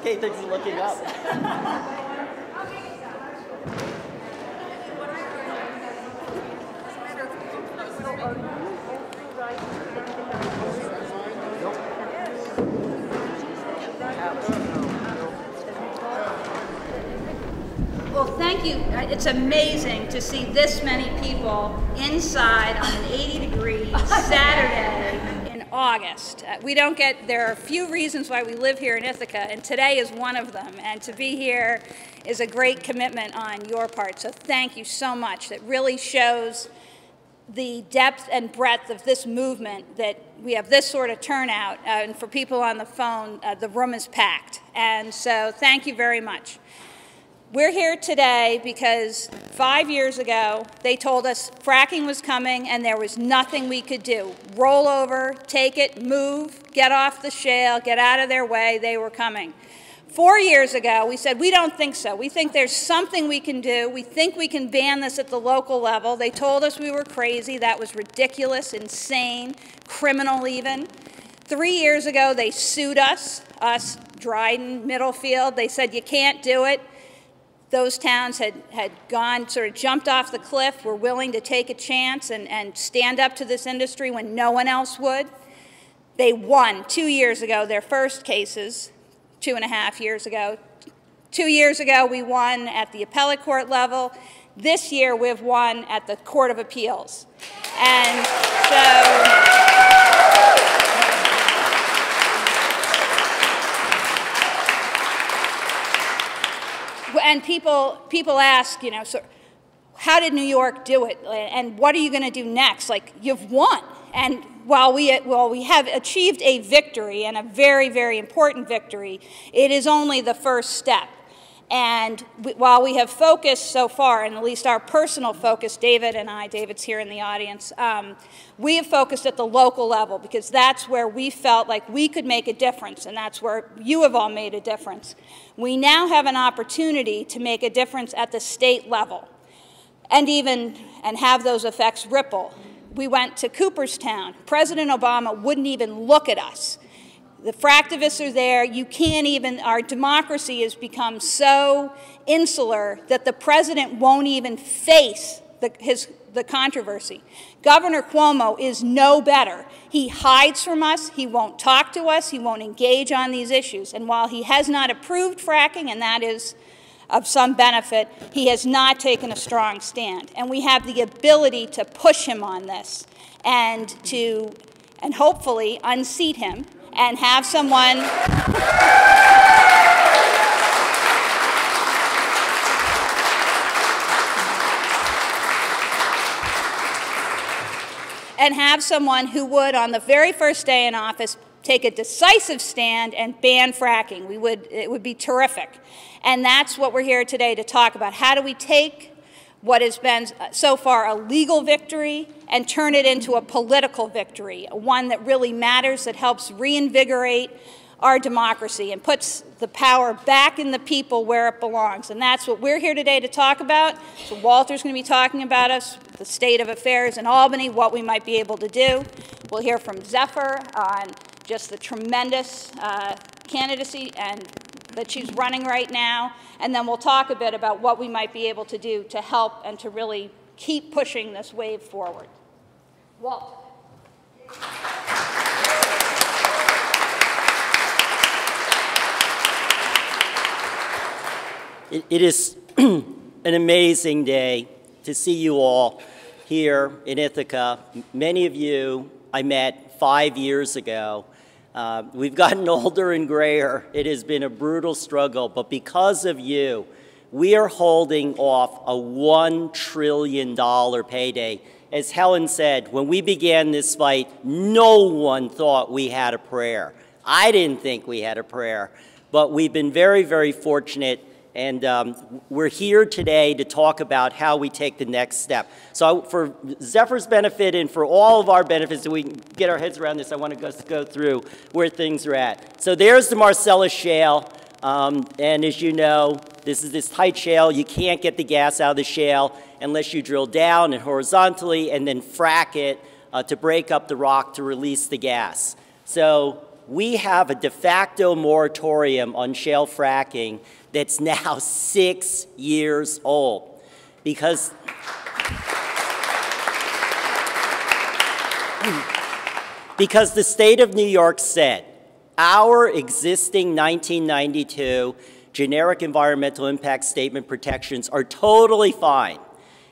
Kate thinks he's looking up. Well, thank you. It's amazing to see this many people inside on an 80-degree Saturday in August. There are a few reasons why we live here in Ithaca, and today is one of them. And to be here is a great commitment on your part. So thank you so much. It really shows the depth and breadth of this movement that we have this sort of turnout. And for people on the phone, the room is packed. And so thank you very much. We're here today because 5 years ago, they told us fracking was coming and there was nothing we could do. Roll over, take it, move, get off the shale, get out of their way, they were coming. 4 years ago, we said, we don't think so. We think there's something we can do. We think we can ban this at the local level. They told us we were crazy. That was ridiculous, insane, criminal even. 3 years ago, they sued us, Dryden, Middlefield. They said, you can't do it. Those towns had gone, sort of jumped off the cliff, were willing to take a chance and stand up to this industry when no one else would. They won 2 years ago, their first cases, 2.5 years ago. 2 years ago, we won at the appellate court level. This year, we've won at the Court of Appeals. And so... And people ask, you know, so how did New York do it? And what are you going to do next? Like, you've won. And while we have achieved a victory, and a very, very important victory, it is only the first step. And while we have focused so far, and at least our personal focus, David and I, David's here in the audience, we have focused at the local level because that's where we felt like we could make a difference, and that's where you have all made a difference. We now have an opportunity to make a difference at the state level and have those effects ripple. We went to Cooperstown. President Obama wouldn't even look at us. The fractivists are there. You can't even, our democracy has become so insular that the president won't even face the controversy. Governor Cuomo is no better. He hides from us. He won't talk to us. He won't engage on these issues. And while he has not approved fracking, and that is of some benefit, he has not taken a strong stand. And we have the ability to push him on this and hopefully unseat him and have someone who would, on the very first day in office, take a decisive stand and ban fracking. It would be terrific. And that's what we're here today to talk about. How do we take what has been so far a legal victory and turn it into a political victory, one that really matters, that helps reinvigorate our democracy and puts the power back in the people where it belongs. And that's what we're here today to talk about. So Walter's going to be talking about us, the state of affairs in Albany, what we might be able to do. We'll hear from Zephyr on just the tremendous candidacy that she's running right now, and then we'll talk a bit about what we might be able to do to help and to really keep pushing this wave forward. Walt. It is an amazing day to see you all here in Ithaca. Many of you I met 5 years ago. We've gotten older and grayer. It has been a brutal struggle, but because of you, we are holding off a $1 trillion payday. As Helen said, when we began this fight, no one thought we had a prayer. I didn't think we had a prayer, but we've been very, very fortunate. And we're here today to talk about how we take the next step. So for Zephyr's benefit and for all of our benefits, so we can get our heads around this, I want to go through where things are at. So there's the Marcellus Shale. And as you know, this is this tight shale. You can't get the gas out of the shale unless you drill down and horizontally and then frack it to break up the rock to release the gas. So we have a de facto moratorium on shale fracking that's now 6 years old. Because the state of New York said, our existing 1992 generic environmental impact statement protections are totally fine,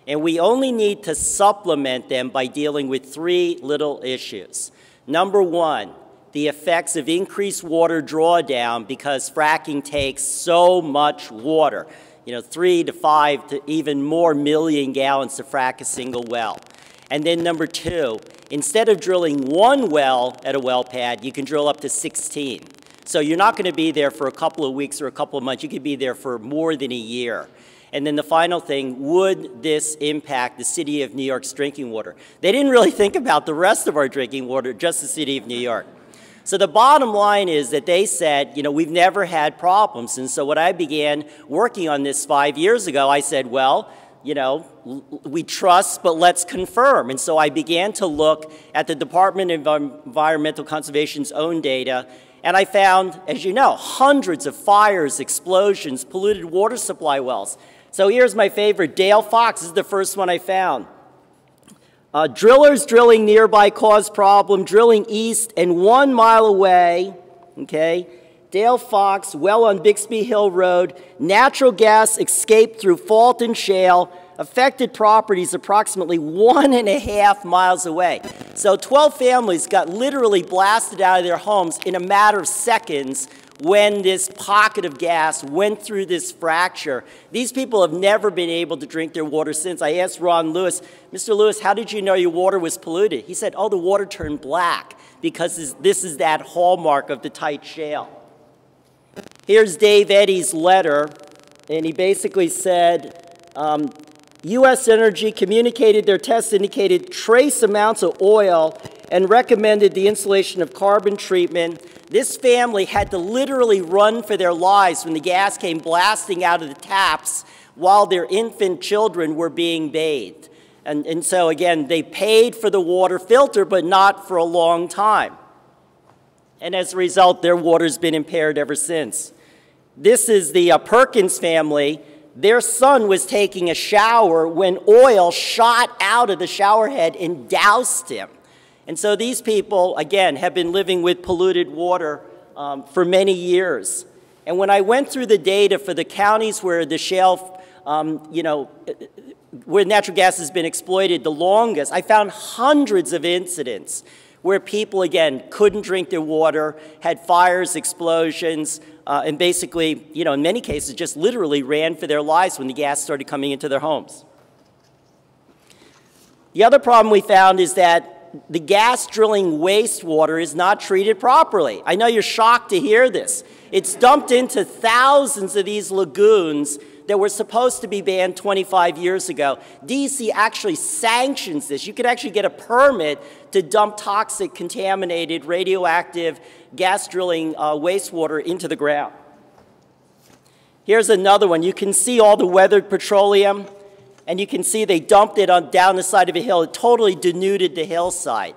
and we only need to supplement them by dealing with 3 little issues. Number 1, the effects of increased water drawdown because fracking takes so much water, 3 to 5 to even more million gallons to frack a single well. And then number 2, instead of drilling 1 well at a well pad, you can drill up to 16. So you're not going to be there for a couple of weeks or a couple of months. You could be there for more than a year. And then the final thing, would this impact the city of New York's drinking water? They didn't really think about the rest of our drinking water, just the city of New York. So the bottom line is that they said, we've never had problems. And so when I began working on this 5 years ago, I said, well, we trust, but let's confirm. And so I began to look at the Department of Environmental Conservation's own data, and I found, as you know, hundreds of fires, explosions, polluted water supply wells. So here's my favorite, Dale Fox is the first one I found. Drillers drilling nearby caused problem, drilling east and 1 mile away, okay, Dale Fox, well on Bixby Hill Road, natural gas escaped through fault and shale, affected properties approximately 1.5 miles away. So 12 families got literally blasted out of their homes in a matter of seconds when this pocket of gas went through this fracture. These people have never been able to drink their water since. I asked Ron Lewis, Mr. Lewis, how did you know your water was polluted? He said, oh, the water turned black because this is that hallmark of the tight shale. Here's Dave Eddy's letter, and he basically said, U.S. Energy communicated their tests indicated trace amounts of oil and recommended the installation of carbon treatment. This family had to literally run for their lives when the gas came blasting out of the taps while their infant children were being bathed. And so, again, they paid for the water filter, but not for a long time. And as a result, their water's been impaired ever since. This is the Perkins family. Their son was taking a shower when oil shot out of the shower head and doused him. And so these people, again, have been living with polluted water for many years. And when I went through the data for the counties where the shale, where natural gas has been exploited the longest, I found hundreds of incidents where people, again, couldn't drink their water, had fires, explosions, and basically, in many cases, just literally ran for their lives when the gas started coming into their homes. The other problem we found is that the gas drilling wastewater is not treated properly. I know you're shocked to hear this. It's dumped into thousands of these lagoons that were supposed to be banned 25 years ago. DEC actually sanctions this. You could actually get a permit to dump toxic, contaminated, radioactive gas drilling wastewater into the ground. Here's another one. You can see all the weathered petroleum, and you can see they dumped it down the side of a hill. It totally denuded the hillside.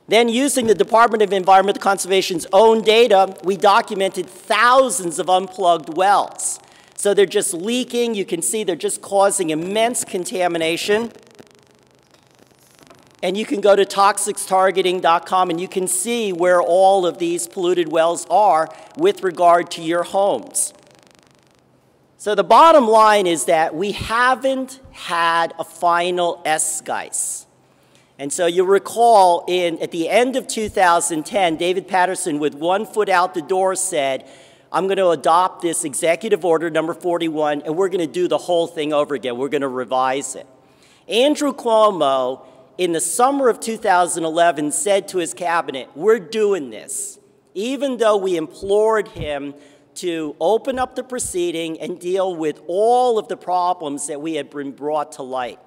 Then, using the Department of Environmental Conservation's own data, we documented thousands of unplugged wells. So they're just leaking. You can see they're just causing immense contamination. And you can go to toxicstargeting.com and you can see where all of these polluted wells are with regard to your homes. So the bottom line is that we haven't had a final S-Geist. And so you recall at the end of 2010, David Patterson, with 1 foot out the door, said, I'm going to adopt this executive order number 41, and we're going to do the whole thing over again. We're going to revise it. Andrew Cuomo, in the summer of 2011, said to his cabinet, we're doing this, even though we implored him to open up the proceeding and deal with all of the problems that we had been brought to light.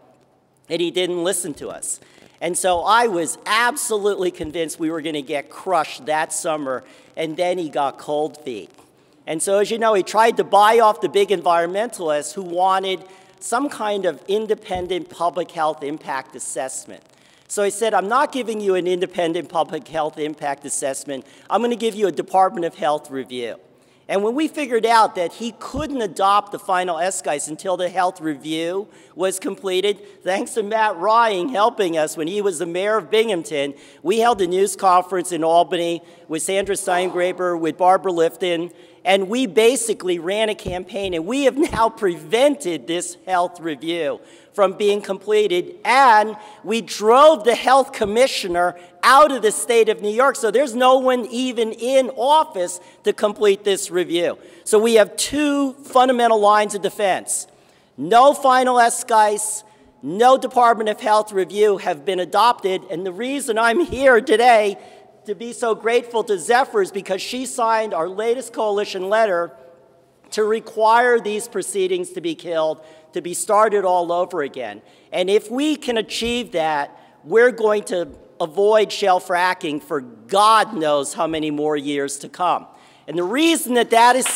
And he didn't listen to us. And so I was absolutely convinced we were going to get crushed that summer, and then he got cold feet. And so, as you know, he tried to buy off the big environmentalists who wanted some kind of independent public health impact assessment. So I said, I'm not giving you an independent public health impact assessment. I'm going to give you a Department of Health review. And when we figured out that he couldn't adopt the final SGICE until the health review was completed, thanks to Matt Ryan helping us when he was the mayor of Binghamton, we held a news conference in Albany with Sandra Steingraber, with Barbara Lifton, and we basically ran a campaign, and we have now prevented this health review from being completed, and we drove the health commissioner out of the state of New York, so there's no one even in office to complete this review. So we have two fundamental lines of defense. No final SGICE, no Department of Health review have been adopted, and the reason I'm here today to be so grateful to Zephyr is because she signed our latest coalition letter to require these proceedings to be killed, to be started all over again. And if we can achieve that, we're going to avoid shale fracking for God knows how many more years to come. And the reason that that is...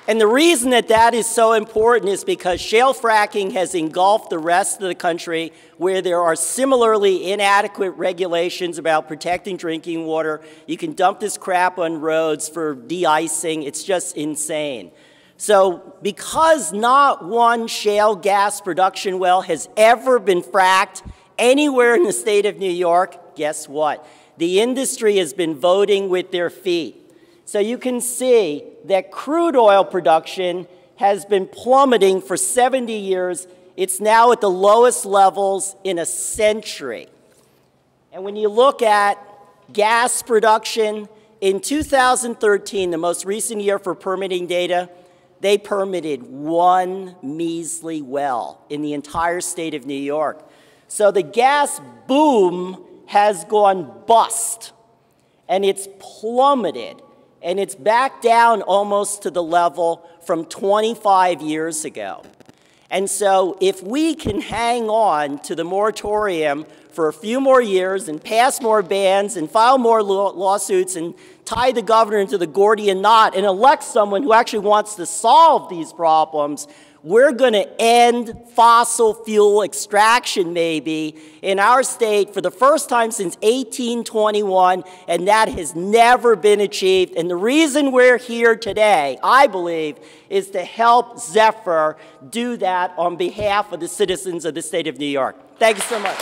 And the reason that that is so important is because shale fracking has engulfed the rest of the country where there are similarly inadequate regulations about protecting drinking water. You can dump this crap on roads for de-icing. It's just insane. So because not one shale gas production well has ever been fracked anywhere in the state of New York, guess what? The industry has been voting with their feet. So you can see that crude oil production has been plummeting for 70 years. It's now at the lowest levels in a century. And when you look at gas production, in 2013, the most recent year for permitting data, they permitted one measly well in the entire state of New York. So the gas boom has gone bust, and it's plummeted. And it's back down almost to the level from 25 years ago. And so if we can hang on to the moratorium for a few more years and pass more bans and file more lawsuits and tie the governor into the Gordian knot and elect someone who actually wants to solve these problems, we're going to end fossil fuel extraction, maybe, in our state for the first time since 1821, and that has never been achieved. And the reason we're here today, I believe, is to help Zephyr do that on behalf of the citizens of the state of New York. Thank you so much.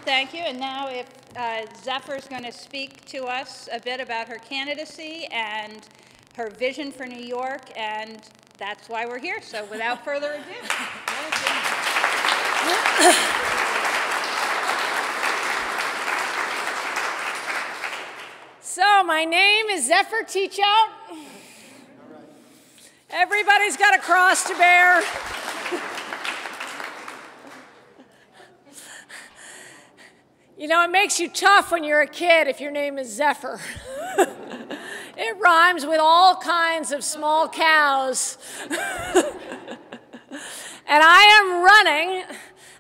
Thank you. And now if Zephyr's going to speak to us a bit about her candidacy and her vision for New York, and that's why we're here. So without further ado. So my name is Zephyr Teachout. Everybody's got a cross to bear. You know, it makes you tough when you're a kid if your name is Zephyr. It rhymes with all kinds of small cows. And I am running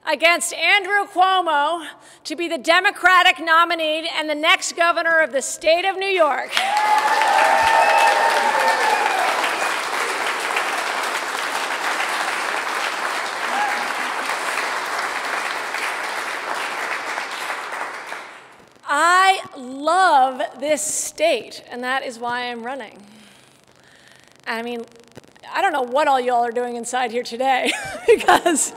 against Andrew Cuomo to be the Democratic nominee and the next governor of the state of New York. I love this state, and that is why I'm running. I mean, I don't know what all y'all are doing inside here today, because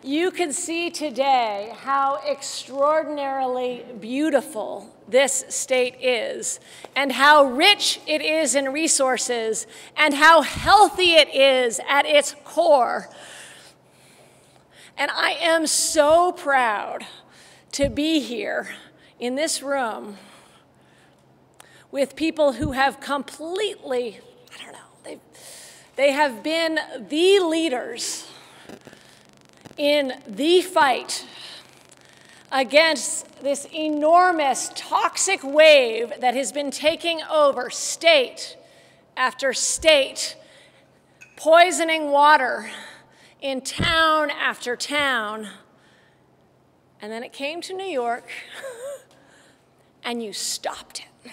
you can see today how extraordinarily beautiful this state is, and how rich it is in resources, and how healthy it is at its core. And I am so proud to be here in this room with people who have completely, I don't know, they have been the leaders in the fight against this enormous toxic wave that has been taking over state after state, poisoning water in town after town. And then it came to New York, and you stopped it.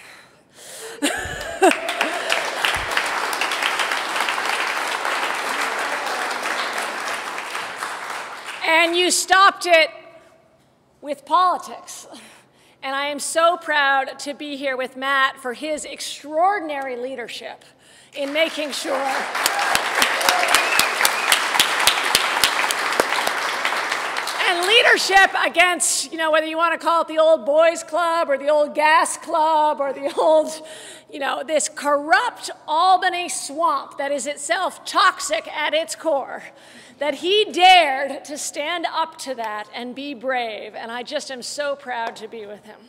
And you stopped it with politics. And I am so proud to be here with Matt for his extraordinary leadership in making sure and leadership against, you know, whether you want to call it the old boys club or the old gas club or the old, you know, this corrupt Albany swamp that is itself toxic at its core, that he dared to stand up to that and be brave. And I just am so proud to be with him.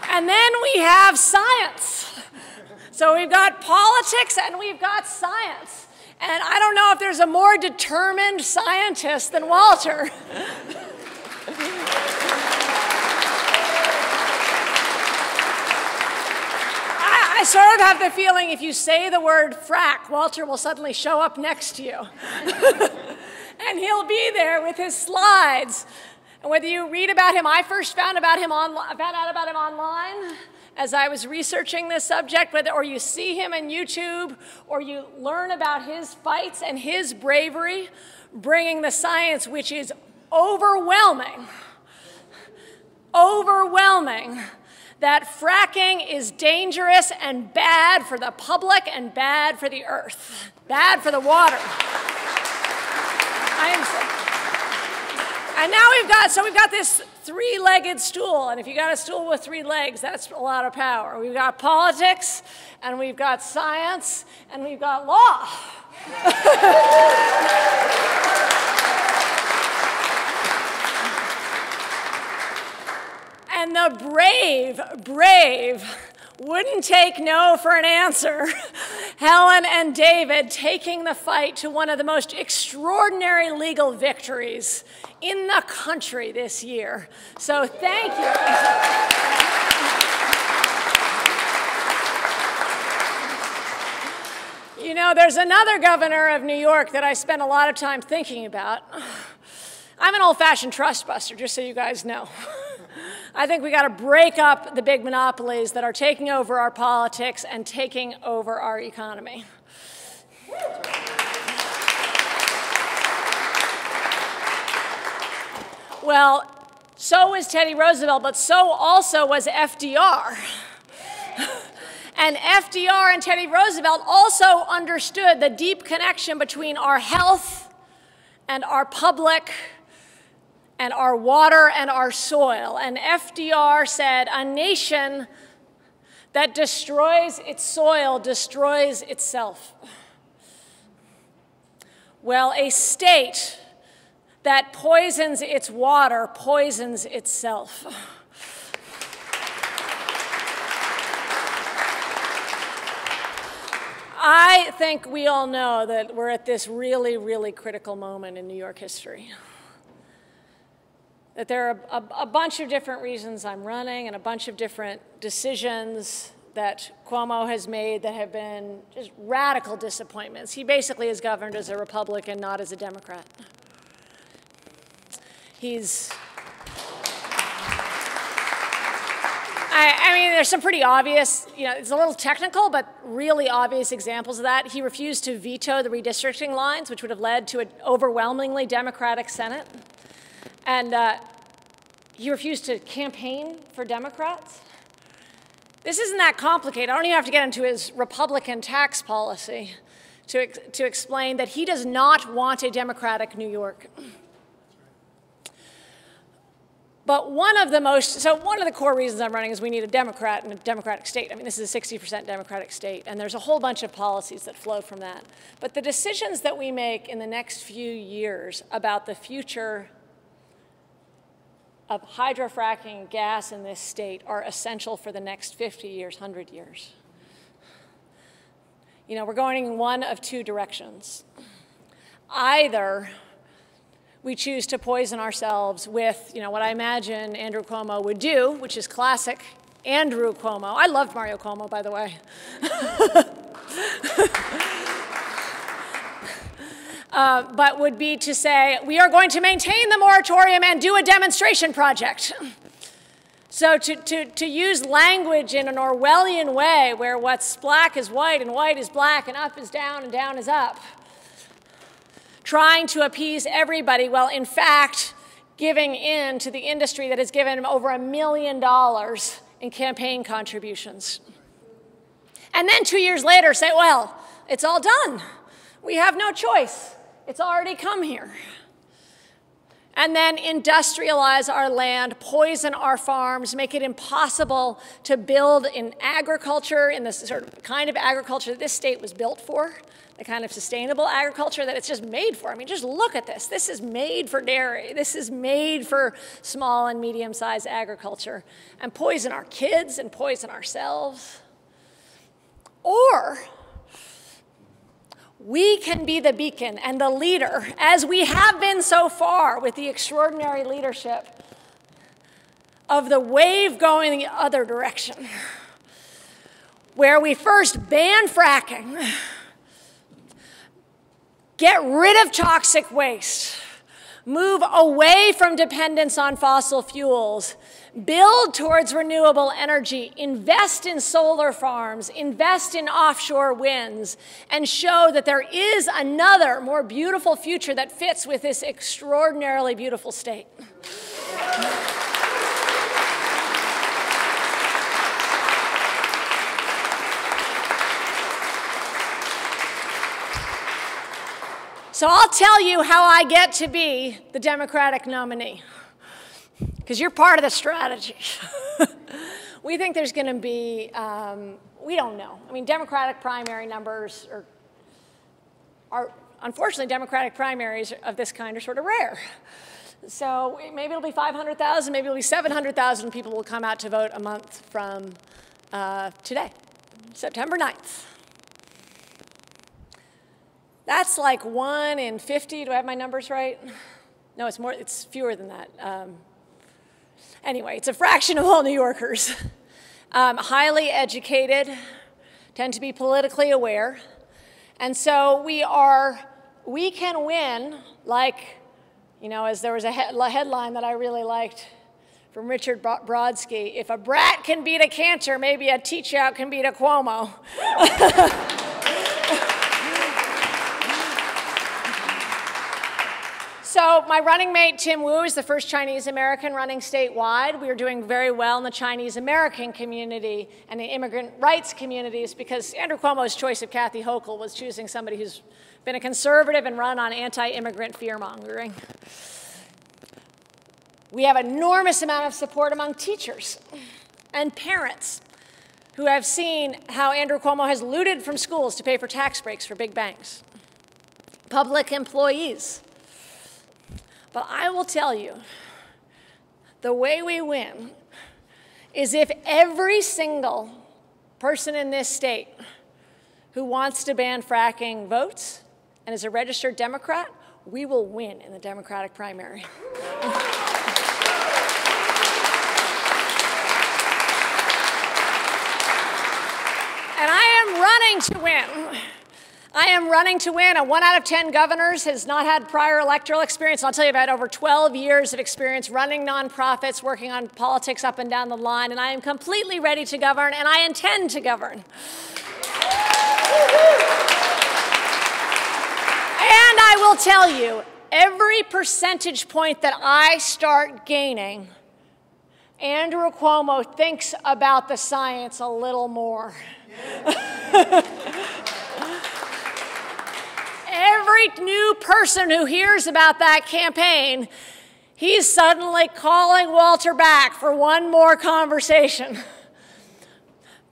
And then we have science. So we've got politics and we've got science. And I don't know if there's a more determined scientist than Walter. I sort of have the feeling if you say the word frack, Walter will suddenly show up next to you. And he'll be there with his slides. And whether you read about him, I first found out about him online as I was researching this subject, or you see him on YouTube, or you learn about his fights and his bravery, bringing the science, which is overwhelming, that fracking is dangerous and bad for the public and bad for the earth, bad for the water. And now we've got this three-legged stool, and if you got a stool with three legs, that's a lot of power. We've got politics, and we've got science, and we've got law. And the brave wouldn't take no for an answer. Helen and David taking the fight to one of the most extraordinary legal victories in the country this year. So thank you. You know, there's another governor of New York that I spent a lot of time thinking about. I'm an old-fashioned trust buster, just so you guys know. I think we got to break up the big monopolies that are taking over our politics and taking over our economy. Well, so was Teddy Roosevelt, but so also was FDR. And FDR and Teddy Roosevelt also understood the deep connection between our health and our public and our water and our soil. And FDR said, a nation that destroys its soil destroys itself. Well, a state that poisons its water poisons itself. I think we all know that we're at this really, really critical moment in New York history. That there are a bunch of different reasons I'm running and a bunch of different decisions that Cuomo has made that have been just radical disappointments. He basically is governed as a Republican, not as a Democrat. I mean, there's some pretty obvious, you know, it's a little technical, but really obvious examples of that. He refused to veto the redistricting lines, which would have led to an overwhelmingly Democratic Senate. And he refused to campaign for Democrats. This isn't that complicated. I don't even have to get into his Republican tax policy to explain that he does not want a Democratic New York. But one of the core reasons I'm running is we need a Democrat in a Democratic state. I mean, this is a 60% Democratic state, and there's a whole bunch of policies that flow from that. But the decisions that we make in the next few years about the future of hydrofracking gas in this state are essential for the next 50 years, 100 years. You know, we're going in one of two directions. Either we choose to poison ourselves with, you know, what I imagine Andrew Cuomo would do, which is classic Andrew Cuomo. I loved Mario Cuomo, by the way. but would be to say, we are going to maintain the moratorium and do a demonstration project. So to use language in an Orwellian way, where what's black is white and white is black and up is down and down is up, trying to appease everybody, while in fact giving in to the industry that has given him over $1 million in campaign contributions. And then 2 years later say, well, it's all done. We have no choice. It's already come here. And then industrialize our land, poison our farms, make it impossible to build in agriculture, in the sort of kind of agriculture that this state was built for, the kind of sustainable agriculture that it's just made for. I mean, just look at this. This is made for dairy. This is made for small and medium-sized agriculture. And poison our kids and poison ourselves. Or we can be the beacon and the leader, as we have been so far with the extraordinary leadership of the wave going the other direction, where we first ban fracking, get rid of toxic waste, move away from dependence on fossil fuels, build towards renewable energy, invest in solar farms, invest in offshore winds, and show that there is another, more beautiful future that fits with this extraordinarily beautiful state. So I'll tell you how I get to be the Democratic nominee, because you're part of the strategy. We think there's going to be, we don't know. I mean, Democratic primary numbers are, unfortunately, Democratic primaries of this kind are sort of rare. So maybe it'll be 500,000, maybe it'll be 700,000 people will come out to vote a month from today, September 9th. That's like 1 in 50. Do I have my numbers right? No, it's more. It's fewer than that. Anyway, it's a fraction of all New Yorkers. Highly educated, tend to be politically aware. And so we can win, like, you know, as there was a headline that I really liked from Richard Brodsky, if a brat can beat a cantor, maybe a Teachout can beat a Cuomo. So my running mate, Tim Wu, is the first Chinese-American running statewide. We are doing very well in the Chinese-American community and the immigrant rights communities, because Andrew Cuomo's choice of Kathy Hochul was choosing somebody who's been a conservative and run on anti-immigrant fear-mongering. We have an enormous amount of support among teachers and parents who have seen how Andrew Cuomo has looted from schools to pay for tax breaks for big banks. Public employees. But I will tell you, the way we win is if every single person in this state who wants to ban fracking votes and is a registered Democrat, we will win in the Democratic primary. And I am running to win. I am running to win. 1 out of 10 governors has not had prior electoral experience. I'll tell you, I've had over 12 years of experience running nonprofits, working on politics up and down the line, and I am completely ready to govern, and I intend to govern. And I will tell you, every percentage point that I start gaining, Andrew Cuomo thinks about the science a little more. Every new person who hears about that campaign, he's suddenly calling Walter back for one more conversation,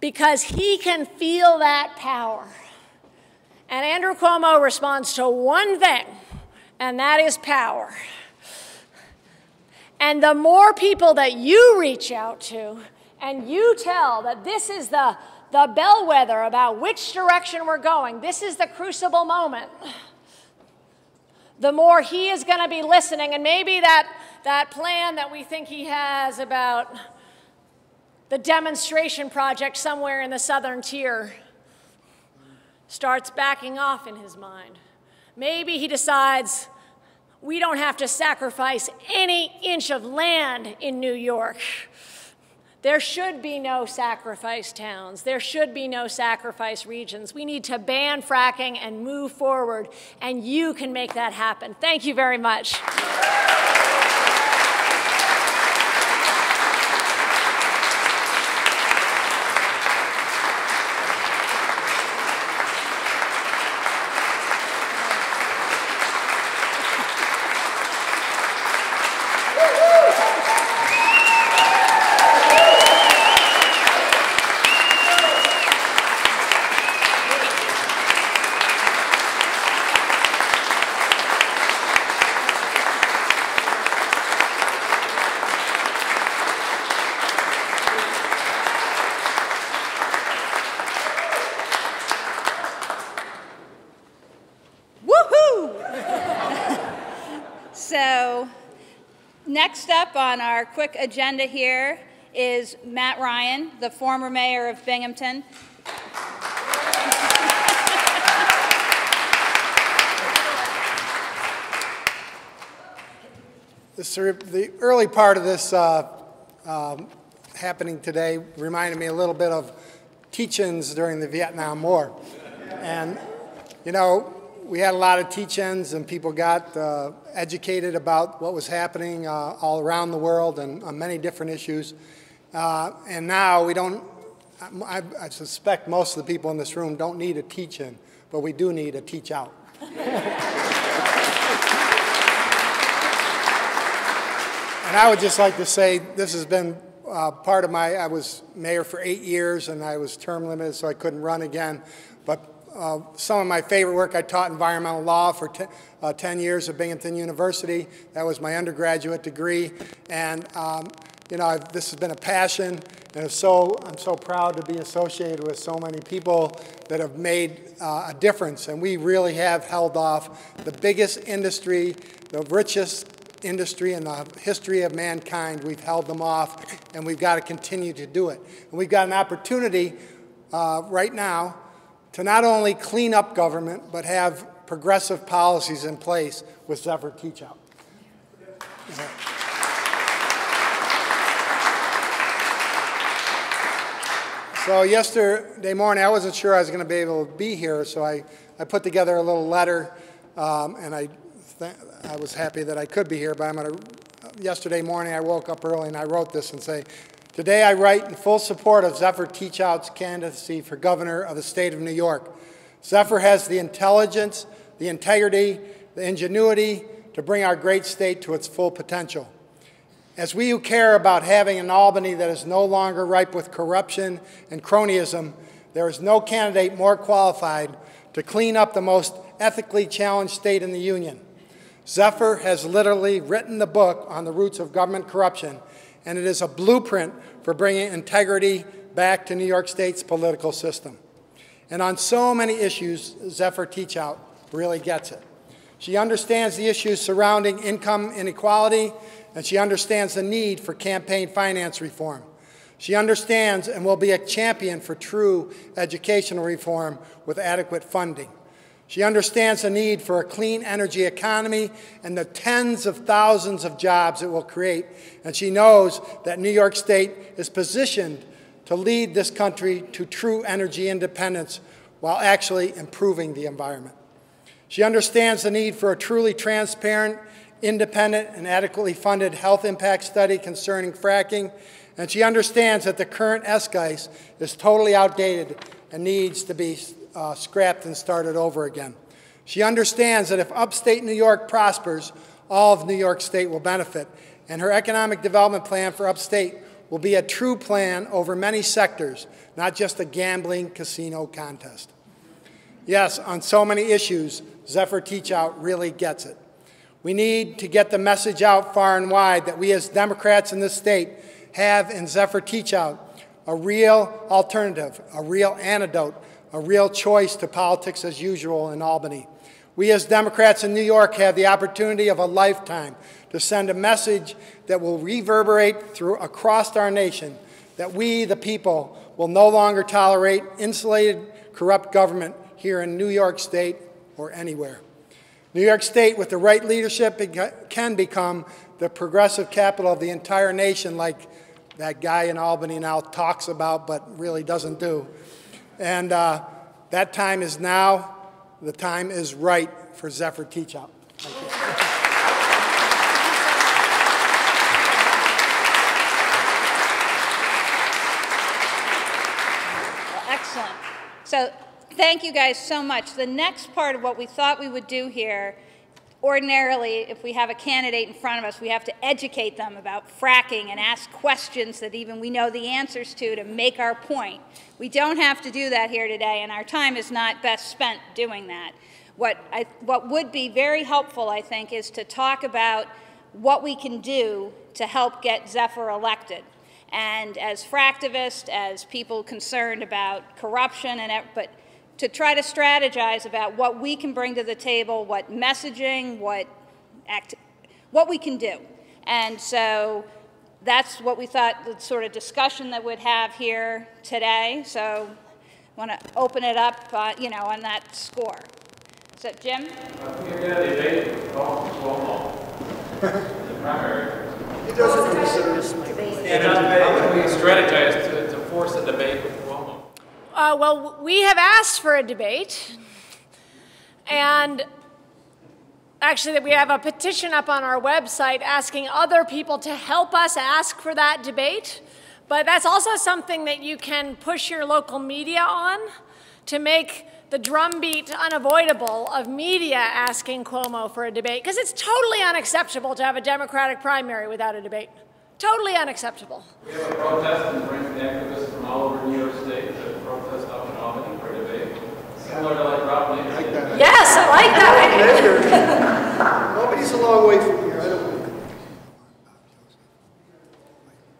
because he can feel that power. And Andrew Cuomo responds to one thing, and that is power. And the more people that you reach out to and you tell that this is the bellwether about which direction we're going, this is the crucible moment, the more he is going to be listening. And maybe that plan that we think he has about the demonstration project somewhere in the southern tier starts backing off in his mind. Maybe he decides we don't have to sacrifice any inch of land in New York. There should be no sacrifice towns. There should be no sacrifice regions. We need to ban fracking and move forward, and you can make that happen. Thank you very much. So next up on our quick agenda here is Matt Ryan, the former mayor of Binghamton. The early part of this happening today reminded me a little bit of teach-ins during the Vietnam War. And, you know, we had a lot of teach-ins and people got educated about what was happening all around the world and on many different issues. And now we don't, I suspect most of the people in this room don't need a teach-in, but we do need a teach-out. And I would just like to say this has been part of my, I was mayor for 8 years and I was term limited so I couldn't run again. But some of my favorite work, I taught environmental law for 10 years at Binghamton University. That was my undergraduate degree. And you know, this has been a passion, and I'm so proud to be associated with so many people that have made a difference. And we really have held off the biggest industry, the richest industry in the history of mankind. We've held them off, and we've got to continue to do it. And we've got an opportunity right now to not only clean up government, but have progressive policies in place with Zephyr Teachout. So yesterday morning, I wasn't sure I was going to be able to be here, so I put together a little letter, and I was happy that I could be here, but yesterday morning I woke up early and I wrote this and say, today I write in full support of Zephyr Teachout's candidacy for governor of the state of New York. Zephyr has the intelligence, the integrity, the ingenuity to bring our great state to its full potential. As we who care about having an Albany that is no longer ripe with corruption and cronyism, there is no candidate more qualified to clean up the most ethically challenged state in the Union. Zephyr has literally written the book on the roots of government corruption, and it is a blueprint for bringing integrity back to New York State's political system. And on so many issues, Zephyr Teachout really gets it. She understands the issues surrounding income inequality, and she understands the need for campaign finance reform. She understands and will be a champion for true educational reform with adequate funding. She understands the need for a clean energy economy and the tens of thousands of jobs it will create. And she knows that New York State is positioned to lead this country to true energy independence while actually improving the environment. She understands the need for a truly transparent, independent, and adequately funded health impact study concerning fracking. And she understands that the current SGICE is totally outdated and needs to be scrapped and started over again. She understands that if upstate New York prospers, all of New York State will benefit, and her economic development plan for upstate will be a true plan over many sectors, not just a gambling casino contest. Yes, on so many issues, Zephyr Teachout really gets it. We need to get the message out far and wide that we as Democrats in this state have in Zephyr Teachout a real alternative, a real antidote, a real choice to politics as usual in Albany. We as Democrats in New York have the opportunity of a lifetime to send a message that will reverberate across our nation, that we, the people, will no longer tolerate insulated, corrupt government here in New York State or anywhere. New York State, with the right leadership, can become the progressive capital of the entire nation, like that guy in Albany now talks about but really doesn't do. And that time is now. The time is right for Zephyr Teachout. Thank you. Excellent. So thank you guys so much. The next part of what we thought we would do here, ordinarily, if we have a candidate in front of us, we have to educate them about fracking and ask questions that even we know the answers to make our point. We don't have to do that here today, and our time is not best spent doing that. What would be very helpful, I think, is to talk about what we can do to help get Zephyr elected. And as fractivists, as people concerned about corruption, but to try to strategize about what we can bring to the table, what messaging, what we can do. And so that's what we thought the sort of discussion that we'd have here today. So I want to open it up, on that score. So, Jim? You're going to debate with Cuomo in the primary. He doesn't consider this debate. How would we strategize to force a debate with Cuomo? Well, we have asked for a debate, and actually we have a petition up on our website asking other people to help us ask for that debate, but that's also something that you can push your local media on to make the drumbeat unavoidable of media asking Cuomo for a debate, because it's totally unacceptable to have a Democratic primary without a debate. Totally unacceptable. We have a protest and bring activists from all over New York State to protest up in Albany for a debate, similar to like Rob Nader did. Yes, I like that. Nobody's a long way from here. I don't believe.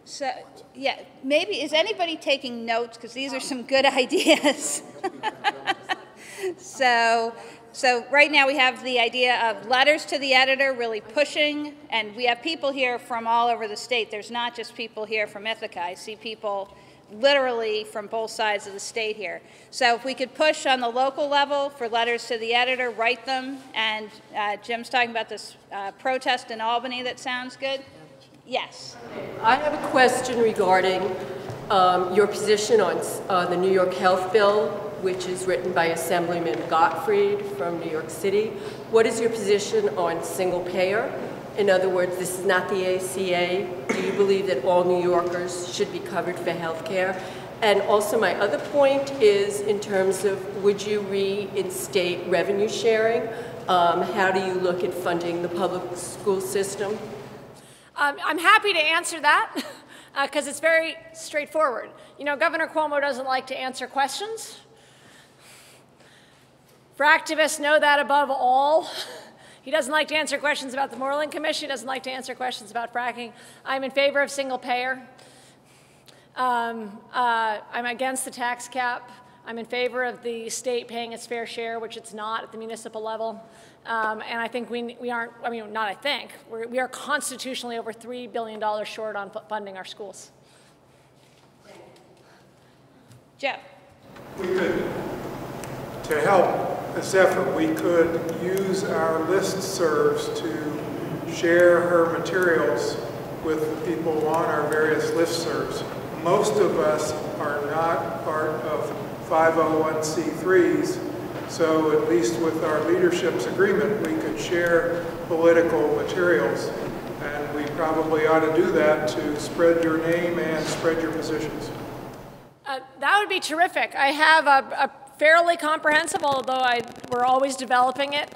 So, yeah, maybe, is anybody taking notes? Because these are some good ideas. So right now we have the idea of letters to the editor, really pushing, and we have people here from all over the state. There's not just people here from Ithaca. I see people literally from both sides of the state here. So if we could push on the local level for letters to the editor, write them, and Jim's talking about this protest in Albany that sounds good. Yes. I have a question regarding your position on the New York Health Bill, which is written by Assemblyman Gottfried from New York City. What is your position on single payer? In other words, this is not the ACA. Do you believe that all New Yorkers should be covered for health care? And also my other point is in terms of, would you reinstate revenue sharing? How do you look at funding the public school system? I'm happy to answer that because it's very straightforward. You know, Governor Cuomo doesn't like to answer questions. Fractivists know that above all. He doesn't like to answer questions about the Moreland Commission. He doesn't like to answer questions about fracking. I'm in favor of single payer. I'm against the tax cap. I'm in favor of the state paying its fair share, which it's not at the municipal level. And I think we aren't, I mean, not I think, we are constitutionally over $3 billion short on funding our schools. Jeff. We could, to help Zephyr, we could use our listservs to share her materials with the people on our various listservs. Most of us are not part of 501c3s, so at least with our leadership's agreement, we could share political materials. And we probably ought to do that to spread your name and spread your positions. That would be terrific. I have a fairly comprehensive, although we're always developing it,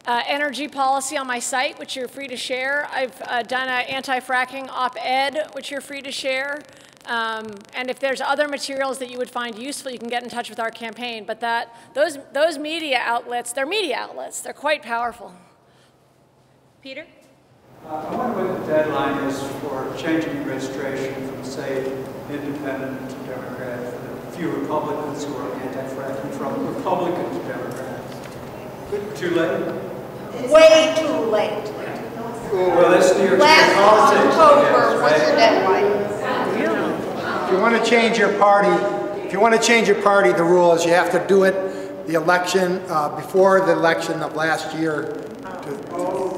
energy policy on my site, which you're free to share. I've done an anti-fracking op-ed, which you're free to share. And if there's other materials that you would find useful, you can get in touch with our campaign. But those media outlets, they're media outlets. They're quite powerful. Peter? I wonder what the deadline is for changing registration from, say, independent to Democrat, for the few Republicans who are anti-fracking, from Republican to Democrats. Too late? Way too late. Well, that's New York State Last politics. October was Yes, the deadline. If you want to change your party, the rule is you have to do it the election, before the election of last year.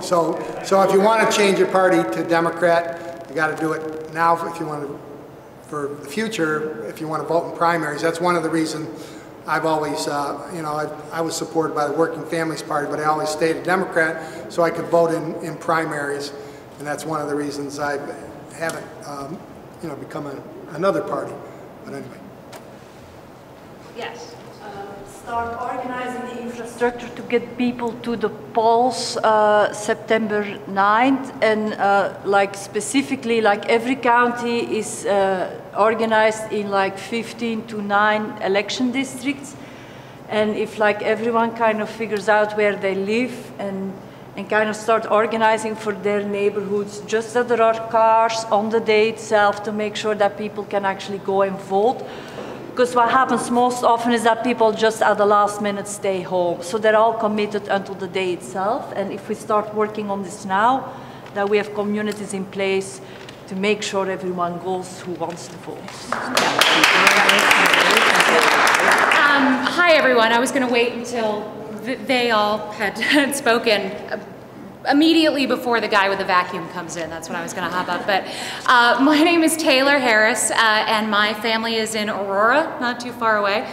So if you want to change your party to Democrat, you got to do it now if you want to, for the future, if you want to vote in primaries. That's one of the reasons I've always, you know, I was supported by the Working Families Party, but I always stayed a Democrat so I could vote in primaries. And that's one of the reasons I haven't, you know, become another party. But anyway. Yes. Start organizing the infrastructure to get people to the polls September 9th, and like specifically, like every county is organized in like 15 to 9 election districts, and if like everyone kind of figures out where they live and kind of start organizing for their neighborhoods, just that there are cars on the day itself to make sure that people can actually go and vote. Because what happens most often is that people just at the last minute stay home. So they're all committed until the day itself. And if we start working on this now, that we have communities in place to make sure everyone goes who wants to vote. Hi, everyone. I was going to wait until they all had spoken immediately before the guy with the vacuum comes in. That's when I was going to hop up. But my name is Taylor Harris, and my family is in Aurora, not too far away.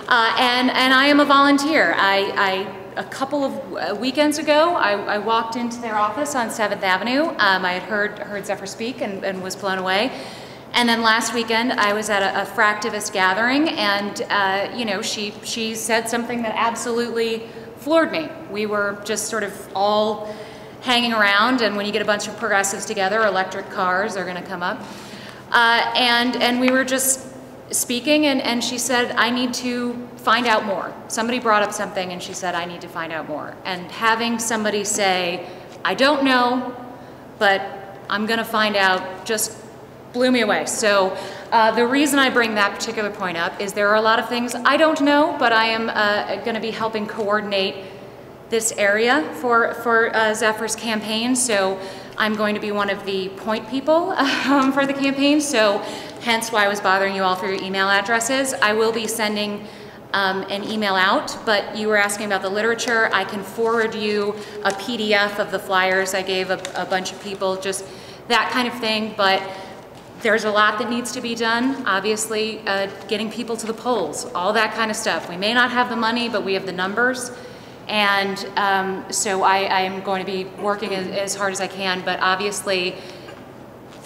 And I am a volunteer. A couple of weekends ago, I walked into their office on 7th Avenue. I had heard Zephyr speak and was blown away. And then last weekend, I was at a fractivist gathering, and you know, she said something that absolutely floored me. We were just sort of all hanging around, and when you get a bunch of progressives together, electric cars are going to come up. And we were just speaking, and she said, I need to find out more. Somebody brought up something, and she said, I need to find out more. And having somebody say, I don't know, but I'm going to find out, just blew me away. So the reason I bring that particular point up is there are a lot of things I don't know, but I am going to be helping coordinate this area for Zephyr's campaign. So I'm going to be one of the point people for the campaign. So hence why I was bothering you all for your email addresses. I will be sending an email out, but you were asking about the literature. I can forward you a PDF of the flyers I gave a bunch of people, just that kind of thing. But there's a lot that needs to be done. Obviously, getting people to the polls, all that kind of stuff. We may not have the money, but we have the numbers. And so I am going to be working as hard as I can, but obviously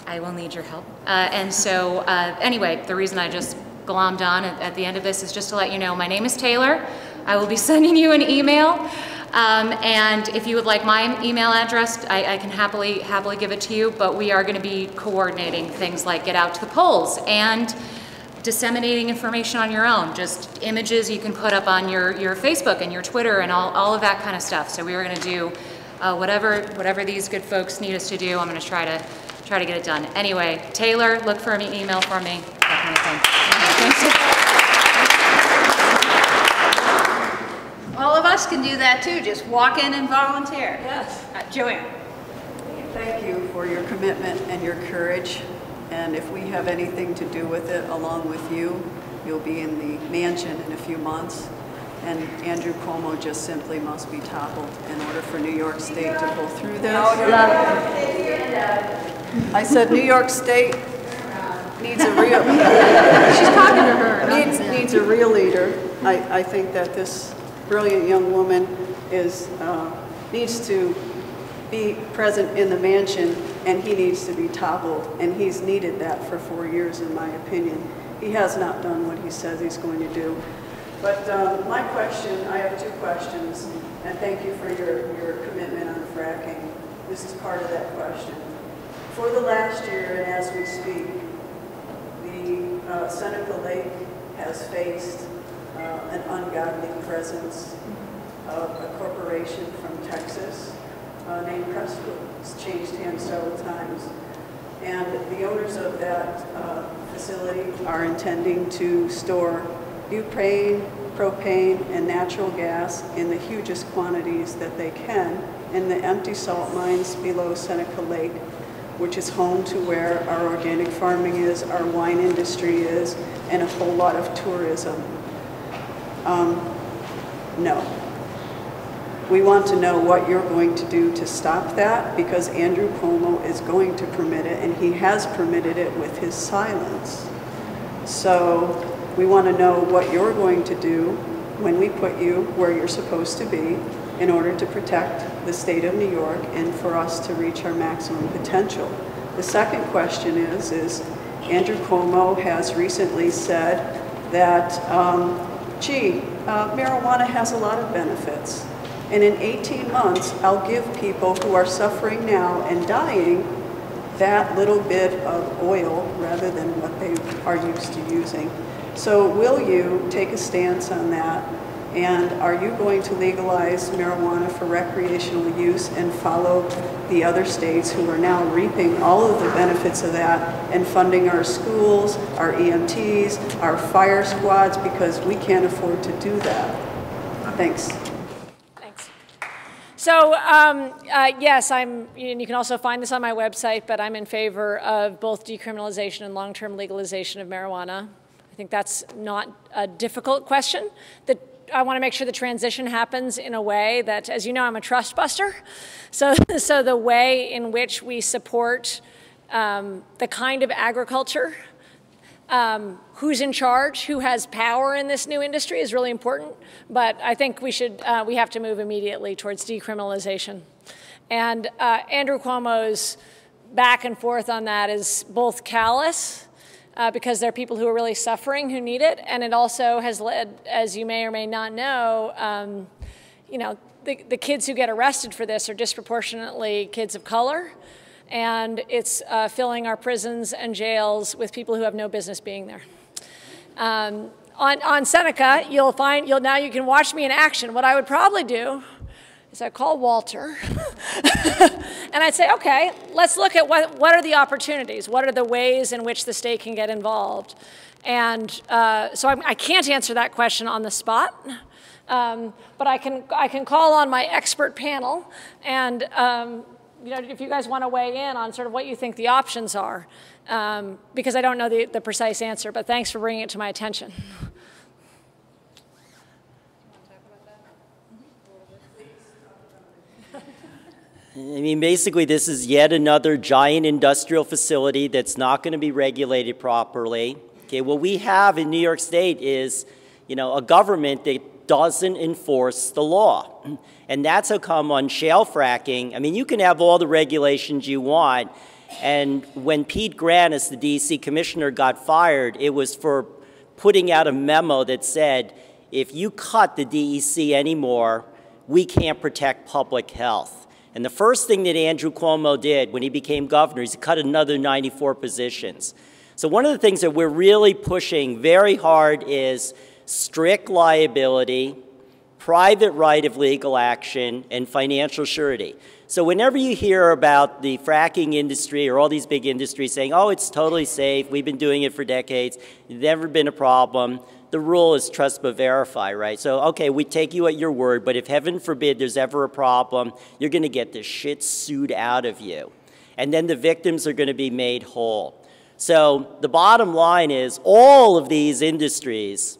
I will need your help. And so anyway, the reason I just glommed on at the end of this is just to let you know, my name is Taylor. I will be sending you an email. And if you would like my email address, I can happily give it to you, but we are going to be coordinating things like get out to the polls and disseminating information on your own, just images you can put up on your Facebook and your Twitter and all of that kind of stuff. So we are going to do whatever these good folks need us to do. I'm going to try to get it done. Anyway, Taylor, look for an email from me. That kind of thing. All of us can do that too. Just walk in and volunteer. Yes. Joanne. Thank you for your commitment and your courage. And if we have anything to do with it, along with you, you'll be in the mansion in a few months. And Andrew Cuomo just simply must be toppled in order for New York State to go through this. I said New York State needs a real she's talking to her. Needs a real leader. I think that this brilliant young woman needs to be present in the mansion, and he needs to be toppled, and he's needed that for 4 years, in my opinion. He has not done what he says he's going to do. But my question, I have 2 questions, and thank you for your commitment on fracking. This is part of that question. For the last year, and as we speak, the Seneca Lake has faced an ungodly presence of a corporation from Texas named Crestwood. It's changed hands several times. And the owners of that facility are intending to store butane, propane, and natural gas in the hugest quantities that they can in the empty salt mines below Seneca Lake, which is home to where our organic farming is, our wine industry is, and a whole lot of tourism. no. We want to know what you're going to do to stop that, because Andrew Cuomo is going to permit it, and he has permitted it with his silence. So we want to know what you're going to do when we put you where you're supposed to be in order to protect the state of New York and for us to reach our maximum potential. The second question is Andrew Cuomo has recently said that, marijuana has a lot of benefits. And in 18 months, I'll give people who are suffering now and dying that little bit of oil rather than what they are used to using. So will you take a stance on that? And are you going to legalize marijuana for recreational use and follow the other states who are now reaping all of the benefits of that and funding our schools, our EMTs, our fire squads, because we can't afford to do that? Thanks. So yes, and you can also find this on my website, but I'm in favor of both decriminalization and long-term legalization of marijuana. I think that's not a difficult question. I want to make sure the transition happens in a way that, as you know, I'm a trust buster. So the way in which we support the kind of agriculture, who's in charge, who has power in this new industry is really important. But I think we have to move immediately towards decriminalization. And Andrew Cuomo's back and forth on that is both callous, because there are people who are really suffering who need it, and it also has led, as you may or may not know, the kids who get arrested for this are disproportionately kids of color, and it's filling our prisons and jails with people who have no business being there. On Seneca, now you can watch me in action. What I would probably do is I'd call Walter, and I'd say, okay, let's look at what are the opportunities? What are the ways in which the state can get involved? And so I can't answer that question on the spot, but I can call on my expert panel, and if you guys want to weigh in on sort of what you think the options are, because I don't know the precise answer, but thanks for bringing it to my attention. I mean, basically, this is yet another giant industrial facility that's not going to be regulated properly. Okay, what we have in New York State is, a government that doesn't enforce the law. And that's how come on shale fracking, I mean, you can have all the regulations you want. And when Pete Granis, the D.C. commissioner, got fired, it was for putting out a memo that said, if you cut the DEC anymore, we can't protect public health. And the first thing that Andrew Cuomo did when he became governor is he cut another 94 positions. So one of the things that we're really pushing very hard is strict liability, private right of legal action, and financial surety. So whenever you hear about the fracking industry or all these big industries saying, oh, it's totally safe, we've been doing it for decades, never been a problem, the rule is trust but verify, right? So, okay, we take you at your word, but if heaven forbid there's ever a problem, you're going to get the shit sued out of you. And then the victims are going to be made whole. So the bottom line is all of these industries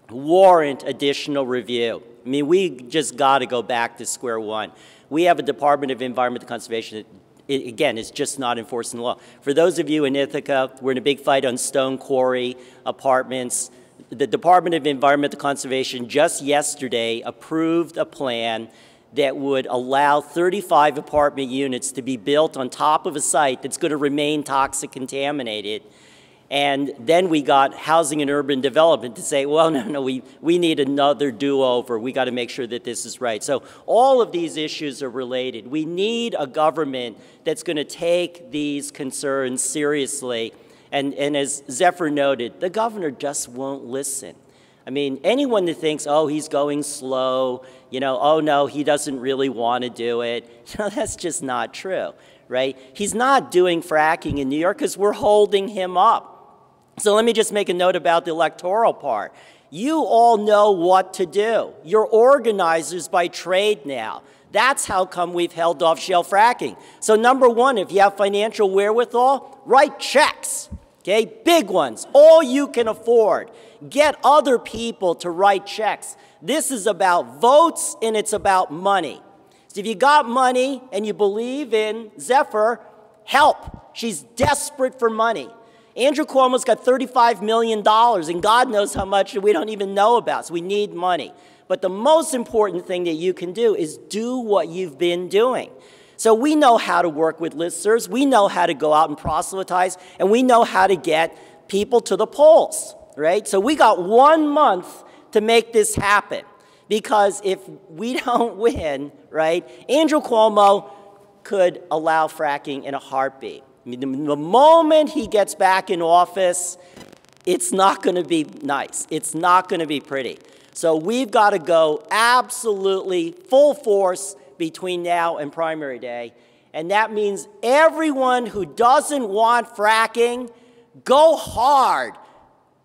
warrant additional review. I mean, we just got to go back to square one. We have a Department of Environmental Conservation that, again, is just not enforcing the law. For those of you in Ithaca, we're in a big fight on Stone Quarry apartments. The Department of Environmental Conservation just yesterday approved a plan that would allow 35 apartment units to be built on top of a site that's going to remain toxic contaminated. And then we got Housing and Urban Development to say, well, no, we need another do-over. We got to make sure that this is right. So all of these issues are related. We need a government that's going to take these concerns seriously. And as Zephyr noted, the governor just won't listen. I mean, anyone that thinks, oh, he's going slow, oh, no, he doesn't really want to do it, that's just not true, right? He's not doing fracking in New York because we're holding him up. So let me just make a note about the electoral part. You all know what to do. You're organizers by trade now. That's how come we've held off shale fracking. So number one, if you have financial wherewithal, write checks. Okay, big ones, all you can afford. Get other people to write checks. This is about votes and it's about money. So if you got money and you believe in Zephyr, help. She's desperate for money. Andrew Cuomo's got $35 million, and God knows how much we don't even know about, so we need money. But the most important thing that you can do is do what you've been doing. So we know how to work with listservs, we know how to go out and proselytize, and we know how to get people to the polls, right? So we got 1 month to make this happen. Because if we don't win, right, Andrew Cuomo could allow fracking in a heartbeat. I mean, the moment he gets back in office, it's not going to be nice. It's not going to be pretty. So we've got to go absolutely full force between now and primary day. And that means everyone who doesn't want fracking, go hard.